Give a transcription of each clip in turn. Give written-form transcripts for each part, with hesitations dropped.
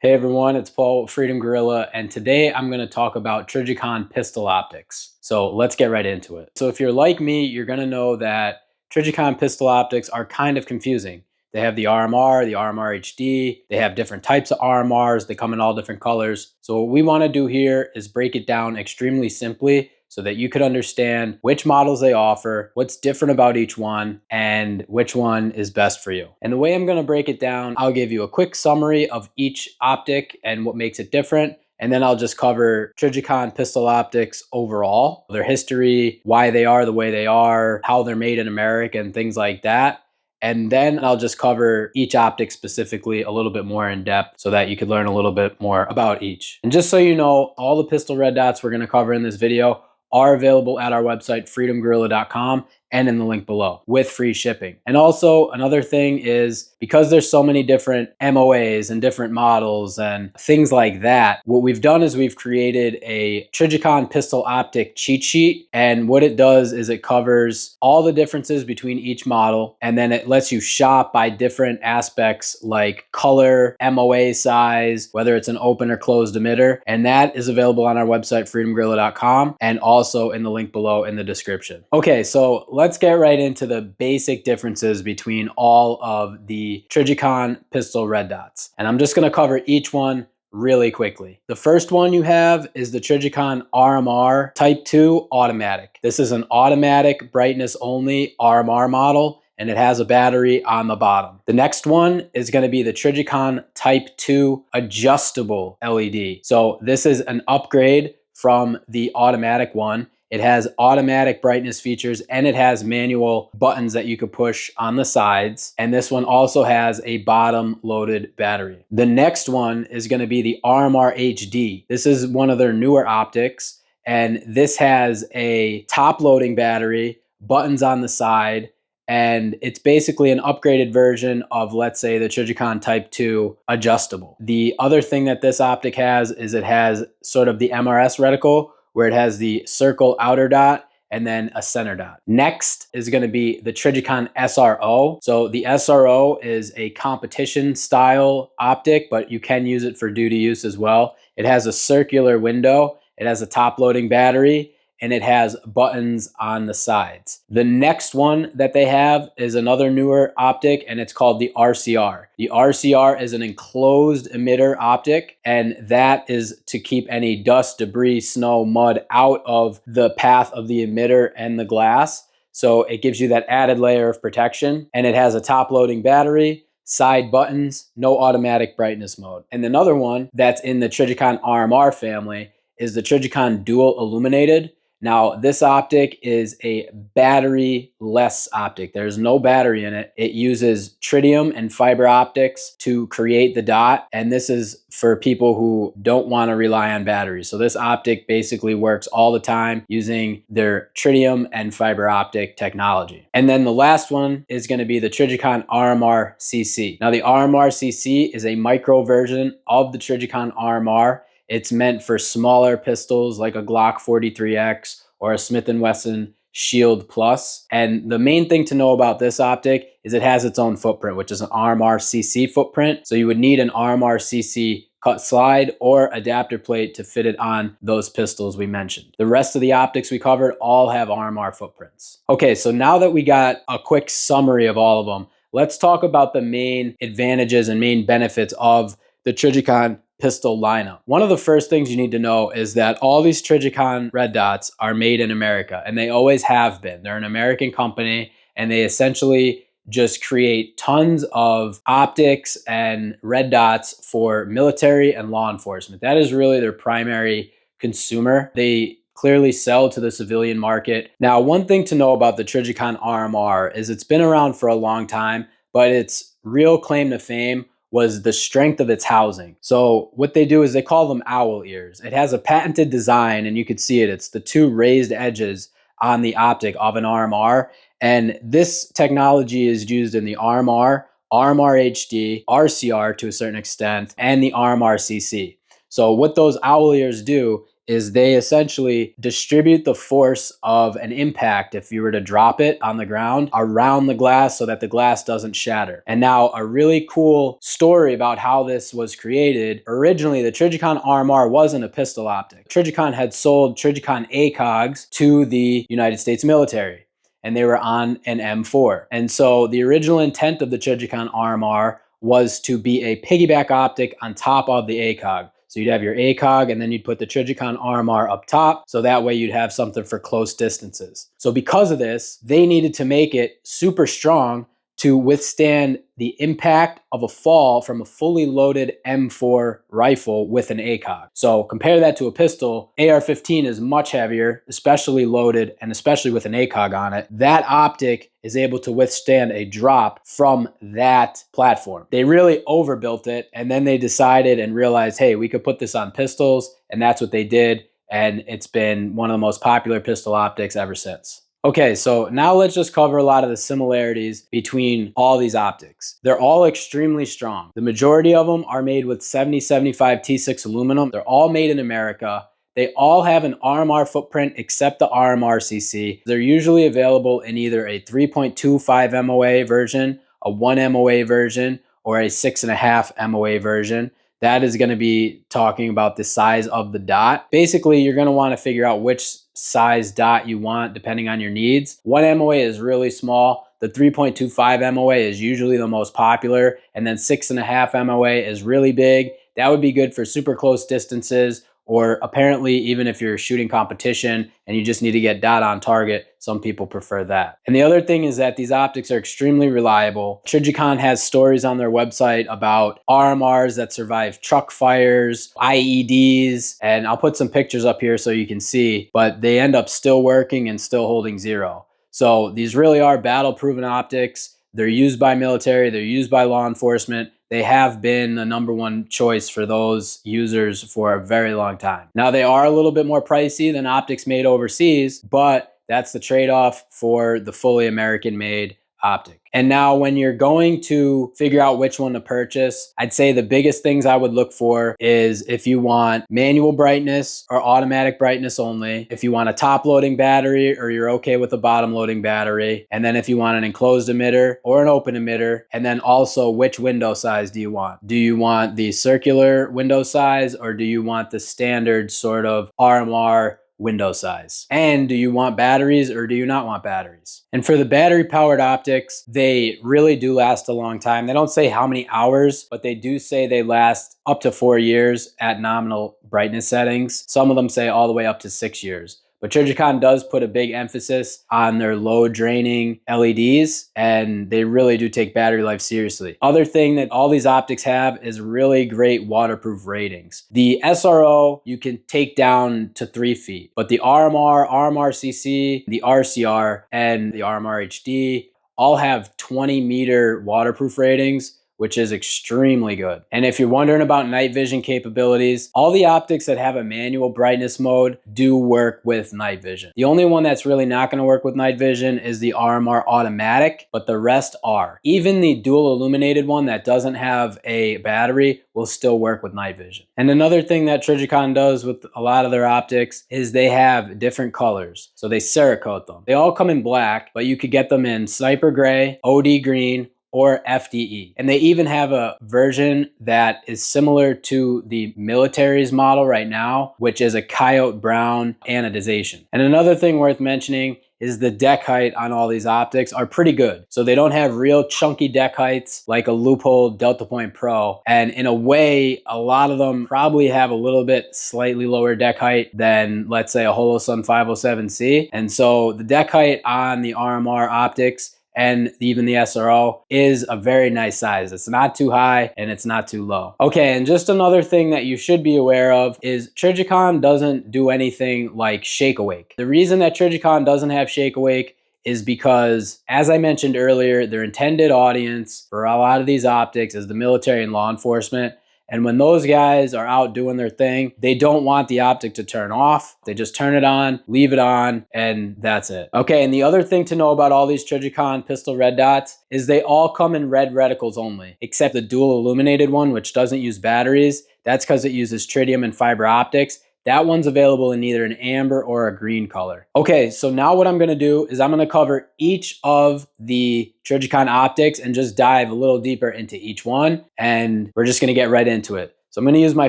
Hey everyone, it's Paul, Freedom Gorilla, and today I'm going to talk about Trijicon pistol optics. So let's get right into it. So if you're like me, you're going to know that Trijicon pistol optics are kind of confusing. They have the RMR, the RMR HD, they have different types of RMRs, they come in all different colors. So what we want to do here is break it down extremely simply so that you could understand which models they offer, what's different about each one, and which one is best for you. And the way I'm going to break it down, I'll give you a quick summary of each optic and what makes it different. And then I'll just cover Trijicon pistol optics overall, their history, why they are the way they are, how they're made in America, and things like that. And then I'll just cover each optic specifically a little bit more in depth so that you could learn a little bit more about each. And just so you know, all the pistol red dots we're going to cover in this video are available at our website, freedomgorilla.com, and in the link below with free shipping. And also another thing is, because there's so many different MOAs and different models and things like that, what we've done is we've created a Trijicon pistol optic cheat sheet. And what it does is it covers all the differences between each model, and then it lets you shop by different aspects like color, MOA size, whether it's an open or closed emitter. And that is available on our website, freedomgorilla.com, and also in the link below in the description. Okay, so let's get right into the basic differences between all of the Trijicon pistol red dots. And I'm just going to cover each one really quickly. The first one you have is the Trijicon RMR Type 2 Automatic. This is an automatic brightness only RMR model, and it has a battery on the bottom. The next one is going to be the Trijicon Type 2 Adjustable LED. So this is an upgrade from the automatic one. It has automatic brightness features, and it has manual buttons that you could push on the sides. And this one also has a bottom loaded battery. The next one is going to be the RMR HD. This is one of their newer optics, and this has a top loading battery, buttons on the side, and it's basically an upgraded version of, let's say, the Trijicon Type 2 Adjustable. The other thing that this optic has is it has sort of the MRS reticle, where it has the circle outer dot and then a center dot. Next is going to be the Trijicon SRO. So the SRO is a competition style optic, but you can use it for duty use as well. It has a circular window, it has a top loading battery, and it has buttons on the sides. The next one that they have is another newer optic, and it's called the RCR. The RCR is an enclosed emitter optic, and that is to keep any dust, debris, snow, mud out of the path of the emitter and the glass. So it gives you that added layer of protection, and it has a top loading battery, side buttons, no automatic brightness mode. And another one that's in the Trijicon RMR family is the Trijicon Dual Illuminated. Now, this optic is a battery-less optic. There's no battery in it. It uses tritium and fiber optics to create the dot, and this is for people who don't want to rely on batteries. So this optic basically works all the time using their tritium and fiber optic technology. And then the last one is going to be the Trijicon RMR CC. Now, the RMR CC is a micro version of the Trijicon RMR. It's meant for smaller pistols like a Glock 43X or a Smith & Wesson Shield Plus. And the main thing to know about this optic is it has its own footprint, which is an RMRcc footprint. So you would need an RMRcc cut slide or adapter plate to fit it on those pistols we mentioned. The rest of the optics we covered all have RMR footprints. Okay, so now that we got a quick summary of all of them, let's talk about the main advantages and main benefits of the Trijicon pistol lineup. One of the first things you need to know is that all these Trijicon red dots are made in America, and they always have been. They're an American company, and they essentially just create tons of optics and red dots for military and law enforcement. That is really their primary consumer. They clearly sell to the civilian market. Now, one thing to know about the Trijicon RMR is it's been around for a long time, but its real claim to fame was the strength of its housing. So what they do is they call them owl ears. It has a patented design, and you could see it. It's the two raised edges on the optic of an RMR. And this technology is used in the RMR, RMR HD, RCR to a certain extent, and the RMR CC. So what those owl ears do is they essentially distribute the force of an impact if you were to drop it on the ground around the glass so that the glass doesn't shatter. And now a really cool story about how this was created. Originally, the Trijicon RMR wasn't a pistol optic. Trijicon had sold Trijicon ACOGs to the United States military, and they were on an M4. And so the original intent of the Trijicon RMR was to be a piggyback optic on top of the ACOG. So you'd have your ACOG and then you'd put the Trijicon RMR up top. So that way you'd have something for close distances. So because of this, they needed to make it super strong to withstand the impact of a fall from a fully loaded M4 rifle with an ACOG. So compare that to a pistol. AR-15 is much heavier, especially loaded and especially with an ACOG on it. That optic is able to withstand a drop from that platform. They really overbuilt it, and then they decided and realized, hey, we could put this on pistols, and that's what they did. And it's been one of the most popular pistol optics ever since. Okay, so now let's just cover a lot of the similarities between all these optics. They're all extremely strong. The majority of them are made with 7075 T6 aluminum. They're all made in America. They all have an RMR footprint except the RMR CC. They're usually available in either a 3.25 MOA version, a 1 MOA version, or a 6.5 MOA version. That is going to be talking about the size of the dot. Basically, you're going to want to figure out which size dot you want depending on your needs. 1 MOA is really small. The 3.25 MOA is usually the most popular. And then 6.5 MOA is really big. That would be good for super close distances, or apparently even if you're shooting competition and you just need to get dot on target, some people prefer that. And the other thing is that these optics are extremely reliable. Trijicon has stories on their website about RMRs that survive truck fires, IEDs, and I'll put some pictures up here so you can see, but they end up still working and still holding zero. So these really are battle-proven optics. They're used by military, they're used by law enforcement. They have been the #1 choice for those users for a very long time. Now, they are a little bit more pricey than optics made overseas, but that's the trade-off for the fully American-made optic. And now when you're going to figure out which one to purchase, I'd say the biggest things I would look for is if you want manual brightness or automatic brightness only, if you want a top loading battery or you're okay with a bottom loading battery, and then if you want an enclosed emitter or an open emitter, and then also which window size do you want? Do you want the circular window size or do you want the standard sort of RMR window size? And do you want batteries or do you not want batteries? And for the battery powered optics, they really do last a long time. They don't say how many hours, but they do say they last up to 4 years at nominal brightness settings. Some of them say all the way up to 6 years. But Trijicon does put a big emphasis on their low draining LEDs, and they really do take battery life seriously. Other thing that all these optics have is really great waterproof ratings. The SRO you can take down to 3 feet, but the RMR, RMRcc, the RCR, and the RMR HD all have 20-meter waterproof ratings, which is extremely good. And if you're wondering about night vision capabilities, all the optics that have a manual brightness mode do work with night vision. The only one that's really not gonna work with night vision is the RMR Automatic, but the rest are. Even the dual illuminated one that doesn't have a battery will still work with night vision. And another thing that Trijicon does with a lot of their optics is they have different colors. So they Cerakote them. They all come in black, but you could get them in sniper gray, OD green, or FDE. And they even have a version that is similar to the military's model right now, which is a coyote brown anodization. And another thing worth mentioning is the deck height on all these optics are pretty good. So they don't have real chunky deck heights like a Loophole Delta Point Pro. And in a way, a lot of them probably have a little bit slightly lower deck height than, let's say, a Holosun 507C. And so the deck height on the RMR optics and even the SRO is a very nice size. It's not too high and it's not too low. Okay, and just another thing that you should be aware of is Trijicon doesn't do anything like Shake Awake. The reason that Trijicon doesn't have Shake Awake is because, as I mentioned earlier, their intended audience for a lot of these optics is the military and law enforcement. And when those guys are out doing their thing, they don't want the optic to turn off. They just turn it on, leave it on, and that's it. Okay, and the other thing to know about all these Trijicon pistol red dots is they all come in red reticles only, except the dual illuminated one, which doesn't use batteries. That's because it uses tritium and fiber optics. That one's available in either an amber or a green color. Okay, so now what I'm gonna do is I'm gonna cover each of the Trijicon optics and just dive a little deeper into each one, and we're just gonna get right into it. So I'm gonna use my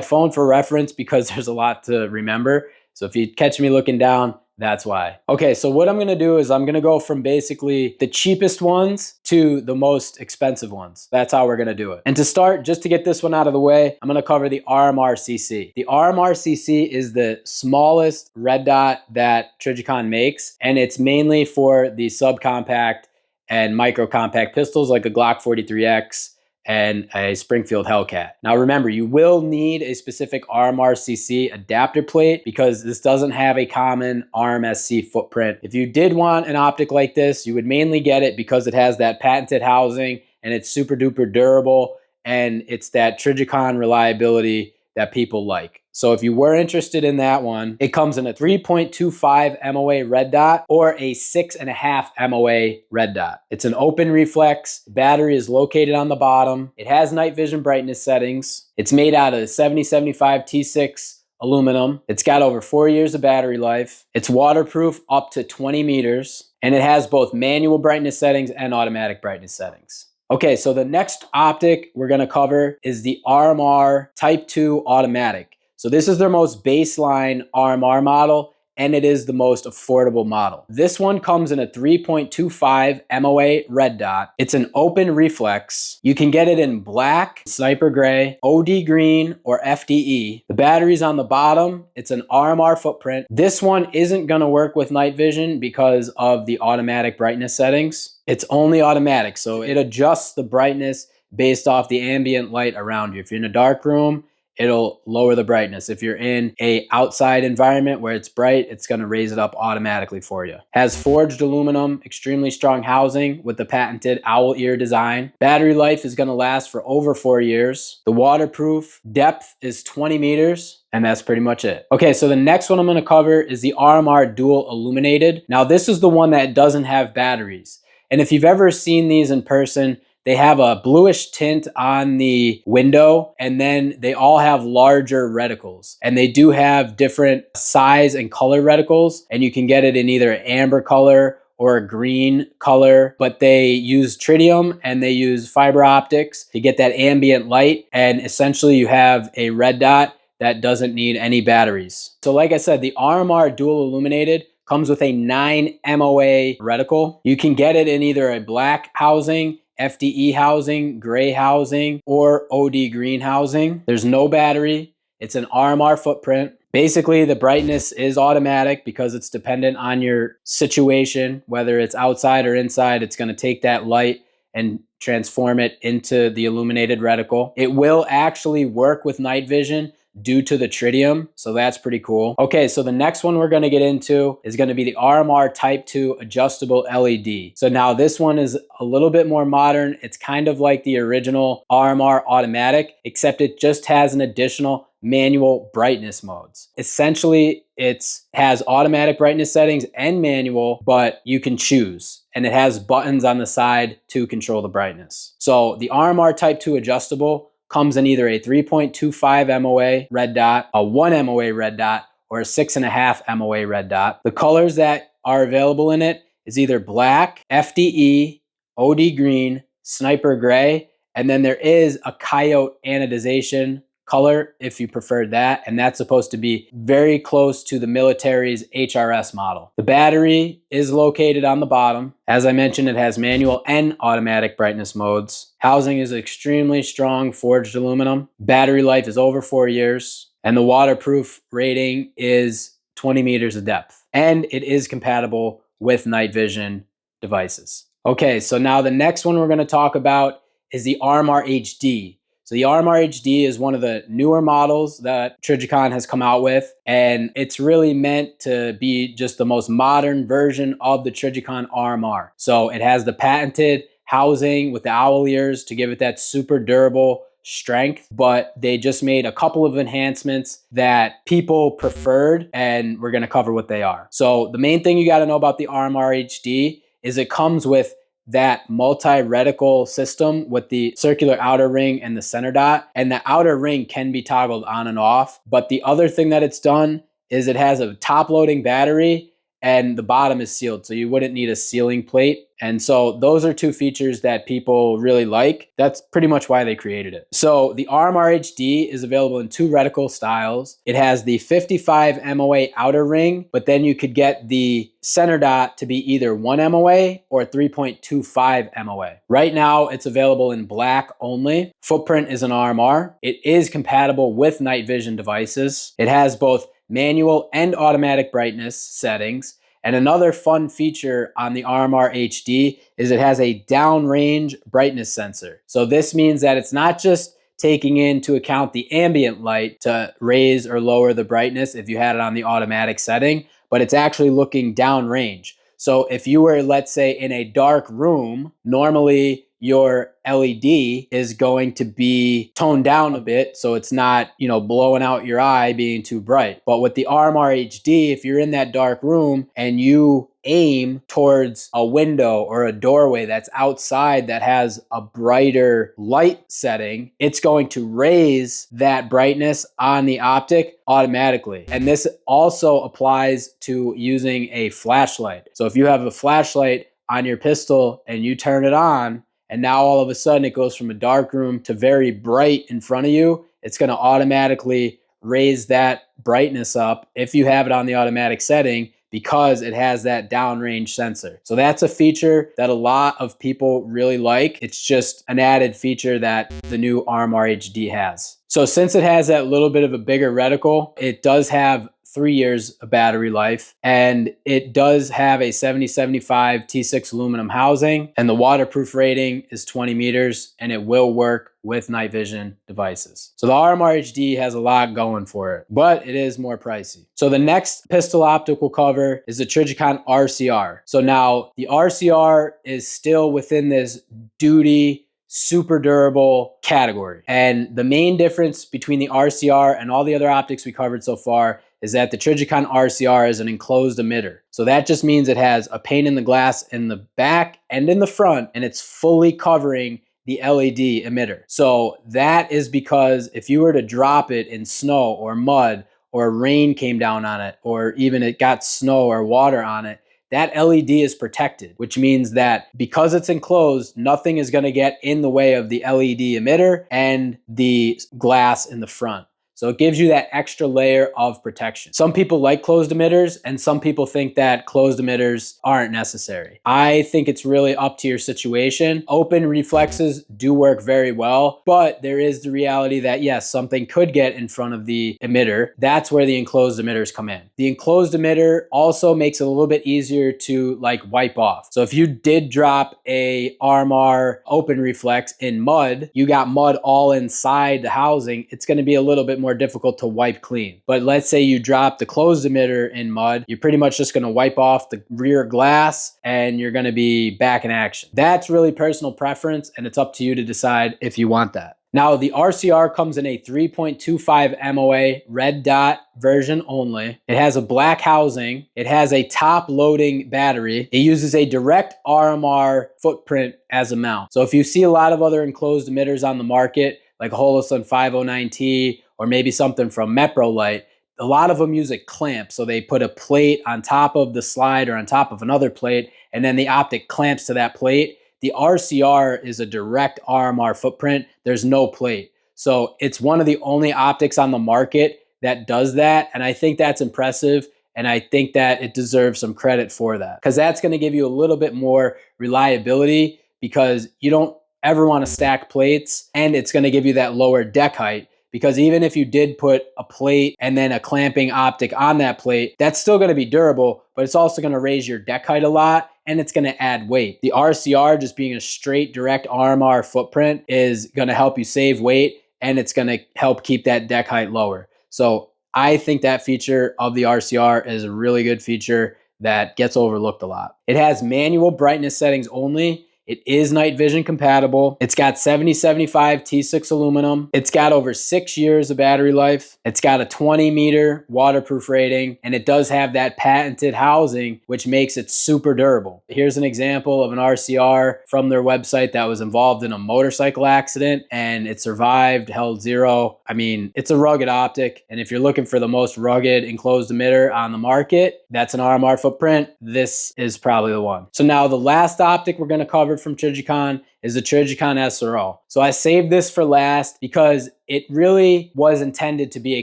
phone for reference because there's a lot to remember. So if you catch me looking down, that's why. Okay, so what I'm gonna do is I'm gonna go from basically the cheapest ones to the most expensive ones. That's how we're gonna do it. And to start, just to get this one out of the way, I'm gonna cover the RMR CC. The RMR CC is the smallest red dot that Trijicon makes, and it's mainly for the subcompact and micro compact pistols like a Glock 43X and a Springfield Hellcat. Now remember, you will need a specific RMR CC adapter plate because this doesn't have a common RMRcc footprint. If you did want an optic like this, you would mainly get it because it has that patented housing and it's super duper durable and it's that Trijicon reliability that people like. So if you were interested in that one, it comes in a 3.25 MOA red dot or a 6.5 MOA red dot. It's an open reflex. The battery is located on the bottom. It has night vision brightness settings. It's made out of 7075 T6 aluminum. It's got over 4 years of battery life. It's waterproof up to 20 meters, and it has both manual brightness settings and automatic brightness settings. Okay, so the next optic we're gonna cover is the RMR Type 2 Automatic. So this is their most baseline RMR model, and it is the most affordable model. This one comes in a 3.25 MOA red dot. It's an open reflex. You can get it in black, sniper gray, OD green, or FDE. The battery's on the bottom. It's an RMR footprint. This one isn't gonna work with night vision because of the automatic brightness settings. It's only automatic, so it adjusts the brightness based off the ambient light around you. If you're in a dark room, it'll lower the brightness. If you're in a outside environment where it's bright, it's gonna raise it up automatically for you. Has forged aluminum, extremely strong housing with the patented owl ear design. Battery life is gonna last for over 4 years. The waterproof depth is 20 meters. And that's pretty much it. Okay, so the next one I'm gonna cover is the RMR Dual Illuminated. Now this is the one that doesn't have batteries. And if you've ever seen these in person, they have a bluish tint on the window, and then they all have larger reticles. And they do have different size and color reticles, and you can get it in either an amber color or a green color, but they use tritium and they use fiber optics to get that ambient light, and essentially you have a red dot that doesn't need any batteries. So like I said, the RMR Dual Illuminated comes with a 9 MOA reticle. You can get it in either a black housing, FDE housing, gray housing, or OD green housing. There's no battery. It's an RMR footprint. Basically, the brightness is automatic because it's dependent on your situation, whether it's outside or inside. It's gonna take that light and transform it into the illuminated reticle. It will actually work with night vision due to the tritium, so that's pretty cool. Okay, so the next one we're gonna get into is gonna be the RMR Type 2 Adjustable LED. So now this one is a little bit more modern. It's kind of like the original RMR Automatic, except it just has an additional manual brightness modes. Essentially, it has automatic brightness settings and manual, but you can choose. And it has buttons on the side to control the brightness. So the RMR Type 2 Adjustable comes in either a 3.25 MOA red dot, a 1 MOA red dot, or a 6.5 MOA red dot. The colors that are available in it is either black, FDE, OD green, sniper gray, and then there is a coyote anodization color if you prefer that, and that's supposed to be very close to the military's HRS model. The battery is located on the bottom. As I mentioned, it has manual and automatic brightness modes. Housing is extremely strong forged aluminum. Battery life is over 4 years, and the waterproof rating is 20 meters of depth. And it is compatible with night vision devices. Okay, so now the next one we're gonna talk about is the RMR HD. So the RMR HD is one of the newer models that Trijicon has come out with, and it's really meant to be just the most modern version of the Trijicon RMR. So it has the patented housing with the owl ears to give it that super durable strength, but they just made a couple of enhancements that people preferred, and we're gonna cover what they are. So the main thing you gotta know about the RMR HD is it comes with that multi-reticle system with the circular outer ring and the center dot, and the outer ring can be toggled on and off. But the other thing that it's done is it has a top loading battery and the bottom is sealed, so you wouldn't need a sealing plate. And so those are two features that people really like. That's pretty much why they created it. So the RMR HD is available in two reticle styles. It has the 55 MOA outer ring, but then you could get the center dot to be either 1 MOA or 3.25 MOA. Right now, it's available in black only. Footprint is an RMR. It is compatible with night vision devices. It has both manual and automatic brightness settings. And another fun feature on the RMR HD is it has a downrange brightness sensor. So this means that it's not just taking into account the ambient light to raise or lower the brightness if you had it on the automatic setting, but it's actually looking downrange. So if you were, let's say, in a dark room, normally your LED is going to be toned down a bit so it's not, blowing out your eye being too bright. But with the RMR HD, if you're in that dark room and you aim towards a window or a doorway that's outside that has a brighter light setting, it's going to raise that brightness on the optic automatically. And this also applies to using a flashlight. So if you have a flashlight on your pistol and you turn it on, and now all of a sudden it goes from a dark room to very bright in front of you, it's going to automatically raise that brightness up if you have it on the automatic setting, because it has that downrange sensor. So that's a feature that a lot of people really like. It's just an added feature that the new RMR HD has. So since it has that little bit of a bigger reticle, it does have 3 years of battery life, and it does have a 7075 T6 aluminum housing, and the waterproof rating is 20 meters, and it will work with night vision devices. So the RMR HD has a lot going for it, but it is more pricey. So the next pistol optic we'll cover is the Trijicon RCR. So now the RCR is still within this duty, super durable category. And the main difference between the RCR and all the other optics we covered so far is that the Trijicon RCR is an enclosed emitter. So that just means it has a pane in the glass in the back and in the front, and it's fully covering the LED emitter. So that is because if you were to drop it in snow or mud, or rain came down on it, or even it got snow or water on it, that LED is protected, which means that because it's enclosed, nothing is going to get in the way of the LED emitter and the glass in the front. So it gives you that extra layer of protection. Some people like closed emitters, and some people think that closed emitters aren't necessary. I think it's really up to your situation. Open reflexes do work very well, but there is the reality that yes, something could get in front of the emitter. That's where the enclosed emitters come in. The enclosed emitter also makes it a little bit easier to wipe off. So if you did drop a RMR open reflex in mud, you got mud all inside the housing, it's going to be a little bit more difficult to wipe clean. But let's say you drop the closed emitter in mud, you're pretty much just going to wipe off the rear glass and you're going to be back in action. That's really personal preference, and it's up to you to decide if you want that. Now, the RCR comes in a 3.25 MOA red dot version only. It has a black housing. It has a top loading battery. It uses a direct RMR footprint as a mount. So if you see a lot of other enclosed emitters on the market, like a Holosun 509T, or maybe something from Meprolight, a lot of them use a clamp. So they put a plate on top of the slide or on top of another plate, and then the optic clamps to that plate. The RCR is a direct RMR footprint. There's no plate. So it's one of the only optics on the market that does that. And I think that's impressive. And I think that it deserves some credit for that, because that's going to give you a little bit more reliability, because you don't ever want to stack plates, and it's going to give you that lower deck height. Because even if you did put a plate and then a clamping optic on that plate, that's still going to be durable, but it's also going to raise your deck height a lot, and it's going to add weight. The RCR, just being a straight direct RMR footprint, is going to help you save weight, and it's going to help keep that deck height lower. So I think that feature of the RCR is a really good feature that gets overlooked a lot. It has manual brightness settings only. It is night vision compatible. It's got 7075 T6 aluminum. It's got over 6 years of battery life. It's got a 20-meter waterproof rating, and it does have that patented housing, which makes it super durable. Here's an example of an RCR from their website that was involved in a motorcycle accident, and it survived, held zero. I mean, it's a rugged optic, and if you're looking for the most rugged enclosed emitter on the market, that's an RMR footprint. This is probably the one. So now the last optic we're going to cover from Trijicon is the Trijicon SRO. So I saved this for last because it really was intended to be a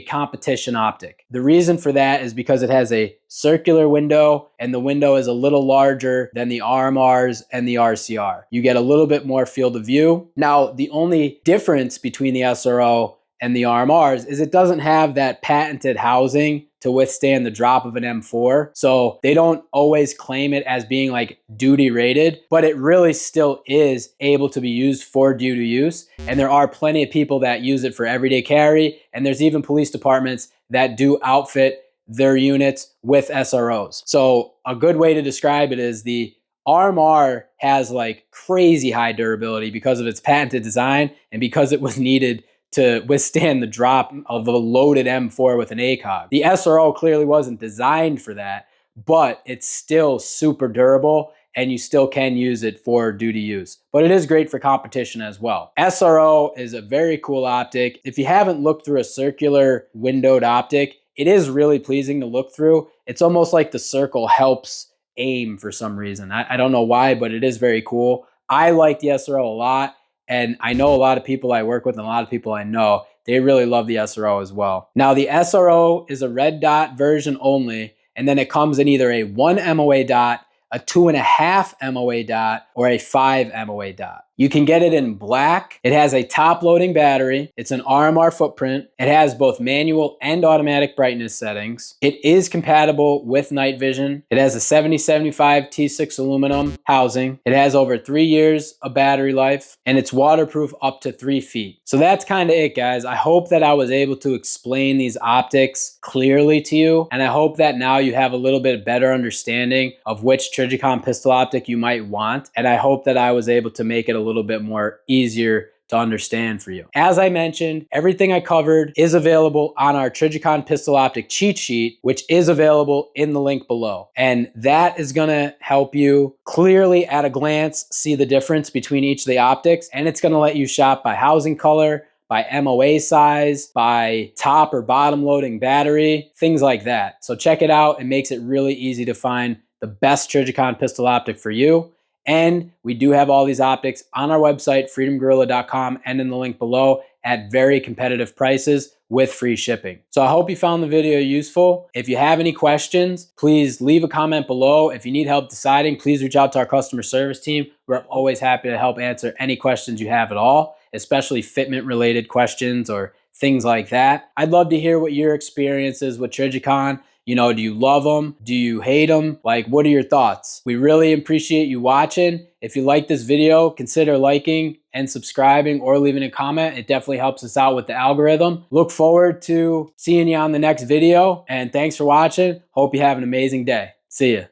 competition optic. The reason for that is because it has a circular window, and the window is a little larger than the RMRs and the RCR. You get a little bit more field of view. Now, the only difference between the SRO and the RMRs is it doesn't have that patented housing to withstand the drop of an M4. So they don't always claim it as being like duty rated, but it really still is able to be used for duty use. And there are plenty of people that use it for everyday carry. And there's even police departments that do outfit their units with SROs. So a good way to describe it is the RMR has like crazy high durability because of its patented design and because it was needed to withstand the drop of a loaded M4 with an ACOG. The SRO clearly wasn't designed for that, but it's still super durable and you still can use it for duty use. But it is great for competition as well. SRO is a very cool optic. If you haven't looked through a circular windowed optic, it is really pleasing to look through. It's almost like the circle helps aim for some reason. I don't know why, but it is very cool. I like the SRO a lot. And I know a lot of people I work with and a lot of people I know, they really love the SRO as well. Now the SRO is a red dot version only, and then it comes in either a 1 MOA dot, a 2.5 MOA dot, or a 5 MOA dot. You can get it in black. It has a top loading battery. It's an RMR footprint. It has both manual and automatic brightness settings. It is compatible with night vision. It has a 7075 T6 aluminum housing. It has over 3 years of battery life, and it's waterproof up to 3 feet. So that's kind of it, guys. I hope that I was able to explain these optics clearly to you, and I hope that now you have a little bit better understanding of which Trijicon pistol optic you might want, and I hope that I was able to make it a little bit more easier to understand for you. As I mentioned, everything I covered is available on our Trijicon pistol optic cheat sheet, which is available in the link below. And that is gonna help you clearly at a glance see the difference between each of the optics, and it's gonna let you shop by housing color, by MOA size, by top or bottom loading battery, things like that. So check it out. It makes it really easy to find the best Trijicon pistol optic for you. And we do have all these optics on our website, freedomgorilla.com, and in the link below at very competitive prices with free shipping. So I hope you found the video useful. If you have any questions, please leave a comment below. If you need help deciding, please reach out to our customer service team. We're always happy to help answer any questions you have at all, especially fitment related questions or things like that. I'd love to hear what your experience is with Trijicon. You know, do you love them? Do you hate them? Like, what are your thoughts? We really appreciate you watching. If you like this video, consider liking and subscribing or leaving a comment. It definitely helps us out with the algorithm. Look forward to seeing you on the next video. And thanks for watching. Hope you have an amazing day. See ya.